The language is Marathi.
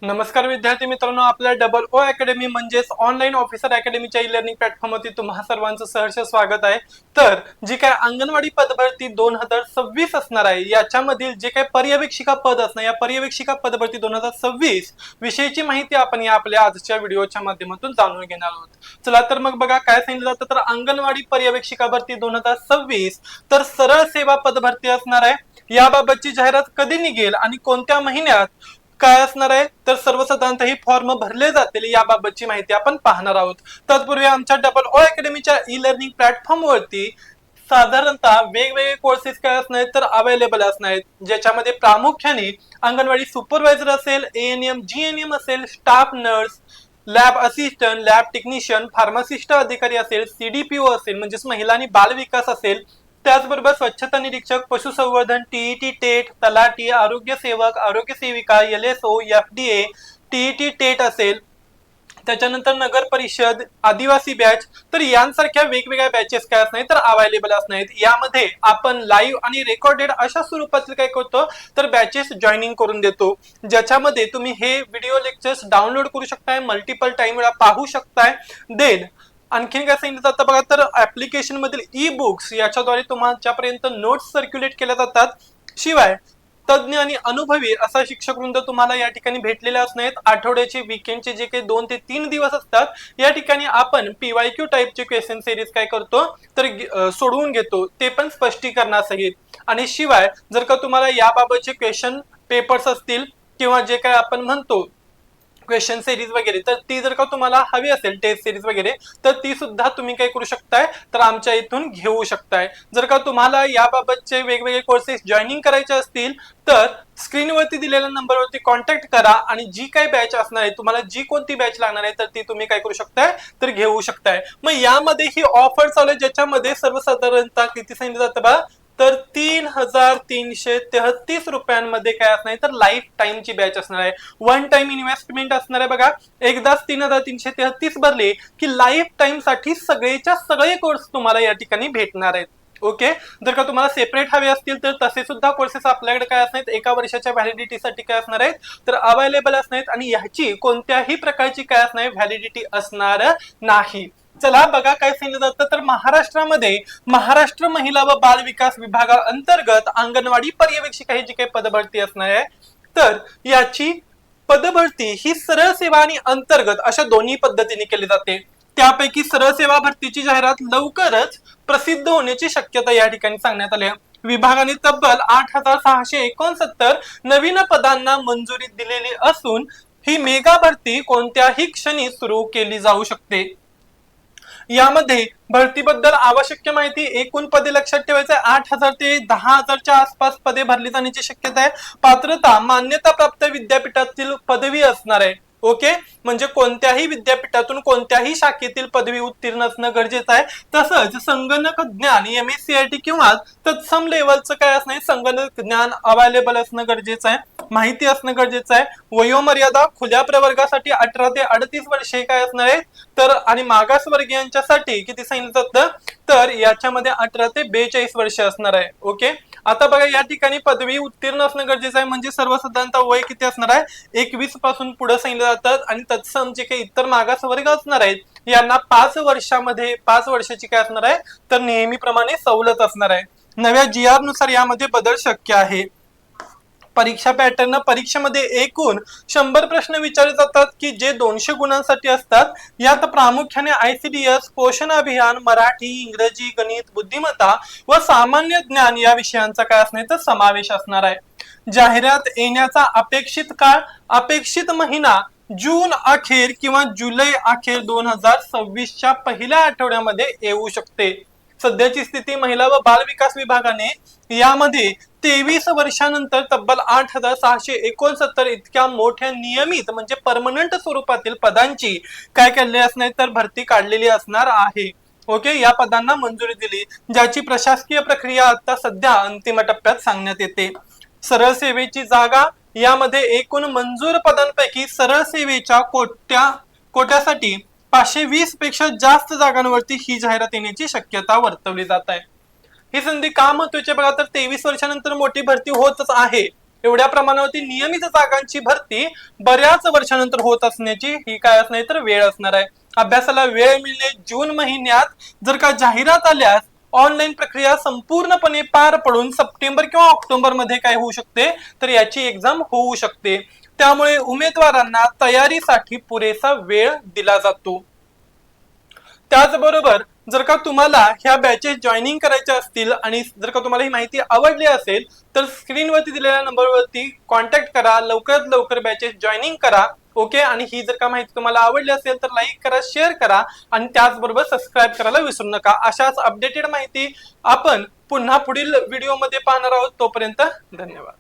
नमस्कार विद्यार्थी मित्रांनो, आपल्या डबल ओ अकॅडमी म्हणजेच ऑनलाईन ऑफिसर अकॅडमीच्या ई लर्निंग प्लॅटफॉर्मवरती तुम्हा सर्वांचं सहर्ष स्वागत आहे। तर जी काय अंगणवाडी पदभरती 2026 असणार आहे, याच्यामधील जे काही पर्यवेक्षिका पद असणार, या पर्यवेक्षिका पदभरती 2026 विषयीची माहिती आपण या आपल्या आजच्या व्हिडिओच्या माध्यमातून जाणून घेणार आहोत। चला तर मग बघा काय सांगितलं जातं, तर अंगणवाडी पर्यवेक्षिका भरती 2026 तर सरळ सेवा पदभरती असणार आहे। याबाबतची जाहिरात कधी निघेल आणि कोणत्या महिन्यात काय असणार आहे, तर सर्वसाधारणतः ही फॉर्म भरले जातील याबाबतची माहिती आपण पाहणार आहोत। तत्पूर्वी आमच्या डबल ओ अकॅडमीच्या ई लर्निंग प्लॅटफॉर्म वरती साधारणतः वेगवेगळे कोर्सेस काय असणार आहेत, तर अवेलेबल असणार आहेत, ज्याच्यामध्ये प्रामुख्याने अंगणवाडी सुपरवायझर असेल, एएनएम जीएनएम असेल, staff nurse, lab assistant, lab technician, pharmacist अधिकारी असेल, सीडीपीओ असेल म्हणजेच महिला आणि बाल विकास असेल, त्याचबरोबर स्वच्छता निरीक्षक, पशुसंवर्धन, टीईटी टेट, तलाठी, आरोग्य सेवक, आरोग्य सेविका, एलएसओ, एफडीए, टीईटी टेट असेल, त्याच्यानंतर नगर परिषद, आदिवासी बॅच, तर यांसारख्या वेगवेगळ्या बॅचेस काय असणार तर अवेलेबल असणार आहेत। यामध्ये आपण लाईव्ह आणि रेकॉर्डेड अशा स्वरूपातील काय करतो, तर बॅचेस जॉईनिंग करून देतो, ज्याच्यामध्ये तुम्ही हे व्हिडिओ लेक्चर्स डाउनलोड करू शकताय, मल्टिपल टाइम वेळा पाहू शकताय। देन आणखीन काय सांगितलं जातं बघा, तर ऍप्लिकेशन मधील ई बुक्स याच्याद्वारे तुमच्यापर्यंत नोट्स सर्क्युलेट केल्या जातात। शिवाय तज्ञ आणि अनुभवी असा शिक्षक वृंद तुम्हाला या ठिकाणी भेटलेले असणार आहेत। आठवड्याचे वीकेंडचे जे काही 2 ते 3 दिवस असतात, या ठिकाणी आपण पीवायक्यू टाइपचे क्वेश्चन सिरीज काय करतो, तर सोडवून घेतो, ते पण स्पष्टीकरणासहित। आणि शिवाय जर का तुम्हाला याबाबतचे क्वेश्चन पेपर्स असतील किंवा जे काय आपण म्हणतो क्वेश्चन सिरीज वगैरे, तर ती जर का तुम्हाला हवी असेल टेस्ट सिरीज वगैरे, तर ती सुद्धा तुम्ही काय करू शकताय, तर आमच्या इथून घेऊ शकताय। जर का तुम्हाला याबाबतचे वेगवेगळे कोर्सेस जॉईनिंग करायचे असतील, तर स्क्रीनवरती दिलेल्या नंबरवरती कॉन्टॅक्ट करा आणि जी काही बॅच असणार आहे, तुम्हाला जी कोणती बॅच लागणार आहे, तर ती तुम्ही काय करू शकताय, तर घेऊ शकताय। मग यामध्ये ही ऑफर चालू आहे, ज्याच्यामध्ये सर्वसाधारणतः किती सांगितलं जातं बा, तर 3333 रुपयांमध्ये काय असणार, तर लाईफ टाइमची बॅच असणार आहे। वन टाइम इन्व्हेस्टमेंट असणार आहे बघा, एकदाच 3333 भरले की लाईफ टाइम साठी सगळेच्या सगळे कोर्स तुम्हाला या ठिकाणी भेटणार आहेत। ओके, जर का तुम्हाला सेपरेट हवे असतील तर तसे सुद्धा कोर्सेस आपल्याकडे काय असणार, एका वर्षाच्या व्हॅलिडिटीसाठी काय असणार आहेत, तर अवेलेबल असणार आहेत आणि ह्याची कोणत्याही प्रकारची काय असणार व्हॅलिडिटी असणार नाही। चला बघा काय सांगितलं जातं, तर महाराष्ट्रामध्ये महाराष्ट्र महिला व बाल विकास विभागाअंतर्गत अंगणवाडी पर्यवेक्षिका ही जी काही पदभरती असणार आहे, तर याची पदभरती ही सरळ सेवा आणि अंतर्गत अशा दोन्ही पद्धतीने केली जाते। त्यापैकी सरळ सेवा भरतीची जाहिरात लवकरच प्रसिद्ध होण्याची शक्यता या ठिकाणी सांगण्यात आली आहे। विभागाने तब्बल 8669 नवीन पदांना मंजुरी दिलेली असून ही मेगा भरती कोणत्याही क्षणी सुरू केली जाऊ शकते। यामध्ये भरतीबद्दल आवश्यक माहिती, एकूण पदे लक्षात ठेवायचं आहे 8000 ते 10000च्या आसपास पदे भरली जाण्याची शक्यता आहे। पात्रता मान्यता प्राप्त विद्यापीठातील पदवी असणार आहे। ओके, म्हणजे कोणत्याही विद्यापीठातून कोणत्याही शाखेतील पदवी उत्तीर्ण असणं गरजेचं आहे। तसंच संगणक ज्ञान एमएससीआयटी किंवा तत्सम लेवलचं काय असणार, संगणक ज्ञान अवेलेबल असणं गरजेचं आहे, माहिती असणं गरजेचं आहे। वयोमर्यादा खुल्या प्रवर्गासाठी 18 ते 38 वर्षे काय असणार आहे, तर आणि मागासवर्गीयांच्यासाठी किती सांगितलं जातं, तर याच्यामध्ये 18 ते 42 वर्ष असणार आहे। ओके, आता बघा या ठिकाणी पदवी उत्तीर्ण असणं गरजेचं आहे, म्हणजे सर्वसाधारणतः वय किती असणार आहे, 21 पासून पुढे सांगितलं जातात। आणि तत्सम जे काही इतर मागासवर्ग असणार आहेत यांना 5 वर्षामध्ये 5 वर्षाची काय असणार आहे, तर नेहमीप्रमाणे सवलत असणार आहे। नव्या जीआर नुसार यामध्ये बदल शक्य आहे। परीक्षा पॅटर्न, परीक्षेमध्ये एकूण 100 प्रश्न विचारले जातात की जे 200 गुणांसाठी असतात। यात प्रामुख्याने आयसीडीएस, पोषण अभियान, मराठी, इंग्रजी, गणित, बुद्धिमत्ता व सामान्य ज्ञान या विषयांचा काय असणार तर समावेश असणार आहे। जाहिरात येण्याचा अपेक्षित काळ, अपेक्षित महिना जून अखेर किंवा जुलै अखेर 2026च्या पहिल्या आठवड्यामध्ये येऊ शकते। सध्याची स्थिती, महिला व बाल विकास विभागाने यामध्ये 23 वर्षानंतर तब्बल 8669 इतक्या मोठ्या नियमित म्हणजे परमनंट स्वरूपातील पदांची काय केलेली असणार, तर भरती काढलेली असणार आहे। ओके, या पदांना मंजुरी दिली, ज्याची प्रशासकीय प्रक्रिया आता सध्या अंतिम टप्प्यात सांगण्यात येते। सरळ सेवेची जागा, यामध्ये एकूण मंजूर पदांपैकी सरळ सेवेच्या कोट्यासाठी 520 पेक्षा जास्त जागांवरती ही जाहिरात येण्याची शक्यता वर्तवली जात आहे। ही संधी का महत्वाची बघा, तर 23 वर्षानंतर मोठी भरती होतच आहे, एवढ्या प्रमाणावरती नियमित जागांची भरती बऱ्याच वर्षानंतर होत असण्याची ही काय असणार तर वेळ असणार आहे. अभ्यासाला वेळ मिळणे जून महिन्यात जर का जाहिरात आल्यास ऑनलाईन प्रक्रिया संपूर्णपणे पार पडून सप्टेंबर किंवा ऑक्टोबर मध्ये काय होऊ शकते तर याची एक्झाम होऊ शकते. त्यामुळे उमेदवारांना तयारीसाठी पुरेसा वेळ दिला जातो. त्याचबरोबर जर का तुम्हाला ह्या बॅचेस जॉईनिंग करायच्या असतील आणि जर का तुम्हाला ही माहिती आवडली असेल तर स्क्रीनवरती दिलेल्या नंबरवरती कॉन्टॅक्ट करा, लवकरात लवकर बॅचेस जॉईनिंग करा. ओके, आणि ही जर का माहिती तुम्हाला आवडली असेल तर लाईक करा, शेअर करा आणि त्याचबरोबर सबस्क्राईब करायला विसरू नका. अशाच अपडेटेड माहिती आपण पुन्हा पुढील व्हिडिओमध्ये पाहणार आहोत. तोपर्यंत धन्यवाद.